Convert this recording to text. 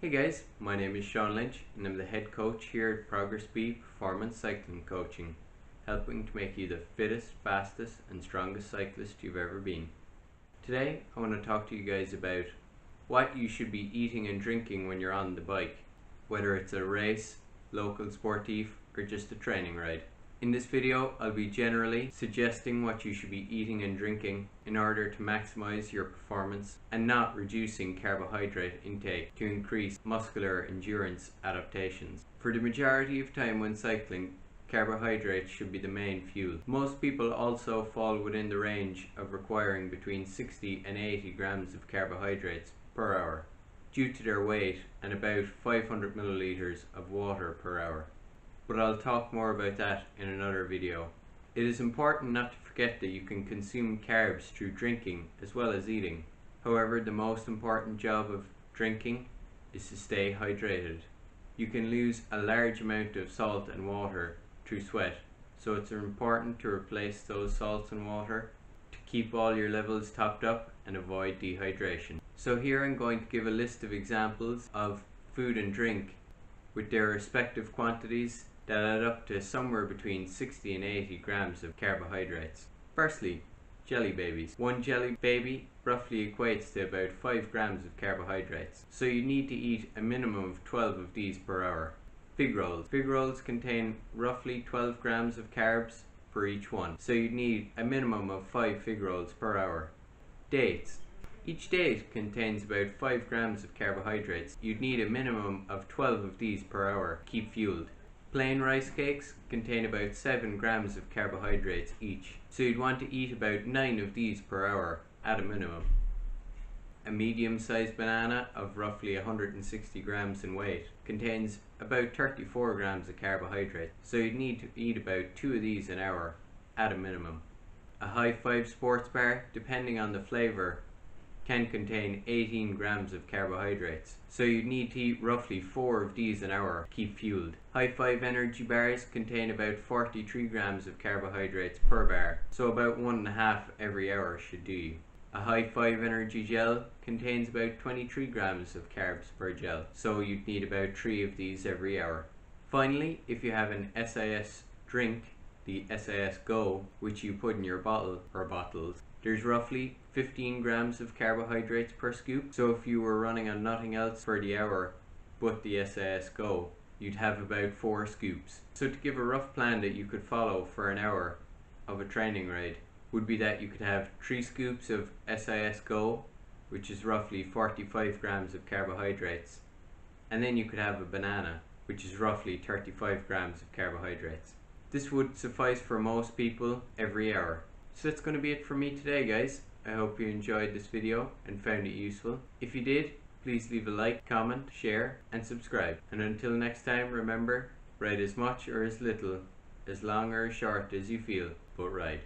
Hey guys, my name is Lynch and I'm the head coach here at Progress B Performance Cycling Coaching, helping to make you the fittest, fastest and strongest cyclist you've ever been. Today I want to talk to you guys about what you should be eating and drinking when you're on the bike, whether it's a race, local sportif or just a training ride. In this video I'll be generally suggesting what you should be eating and drinking in order to maximize your performance and not reducing carbohydrate intake to increase muscular endurance adaptations. For the majority of time when cycling, carbohydrates should be the main fuel. Most people also fall within the range of requiring between 60 and 80 grams of carbohydrates per hour due to their weight and about 500 milliliters of water per hour. But I'll talk more about that in another video. It is important not to forget that you can consume carbs through drinking as well as eating. However, the most important job of drinking is to stay hydrated. You can lose a large amount of salt and water through sweat, so it's important to replace those salts and water to keep all your levels topped up and avoid dehydration. So here I'm going to give a list of examples of food and drink with their respective quantities that add up to somewhere between 60 and 80 grams of carbohydrates. Firstly, jelly babies. One jelly baby roughly equates to about 5 grams of carbohydrates, so you need to eat a minimum of 12 of these per hour. Fig rolls. Fig rolls contain roughly 12 grams of carbs for each one, so you need a minimum of 5 fig rolls per hour. Dates. Each date contains about 5 grams of carbohydrates. You'd need a minimum of 12 of these per hour to keep fueled. Plain rice cakes contain about 7 grams of carbohydrates each, so you'd want to eat about 9 of these per hour at a minimum. A medium-sized banana of roughly 160 grams in weight contains about 34 grams of carbohydrates, so you'd need to eat about 2 of these an hour at a minimum. A high 5 sports bar, depending on the flavour, can contain 18 grams of carbohydrates, so you'd need to eat roughly 4 of these an hour to keep fueled. High 5 energy bars contain about 43 grams of carbohydrates per bar, so about 1.5 every hour should do you. A high 5 energy gel contains about 23 grams of carbs per gel, so you'd need about 3 of these every hour. Finally, if you have an SAS drink, the SAS Go, which you put in your bottle or bottles, there's roughly 15 grams of carbohydrates per scoop, so if you were running on nothing else for the hour but the SAS Go, you'd have about 4 scoops. So to give a rough plan that you could follow for an hour of a training ride would be that you could have 3 scoops of SAS Go, which is roughly 45 grams of carbohydrates, and then you could have a banana, which is roughly 35 grams of carbohydrates. This would suffice for most people every hour. So that's going to be it for me today, guys. I hope you enjoyed this video and found it useful. If you did, please leave a like, comment, share and subscribe. And until next time, remember, ride as much or as little, as long or as short as you feel, but ride.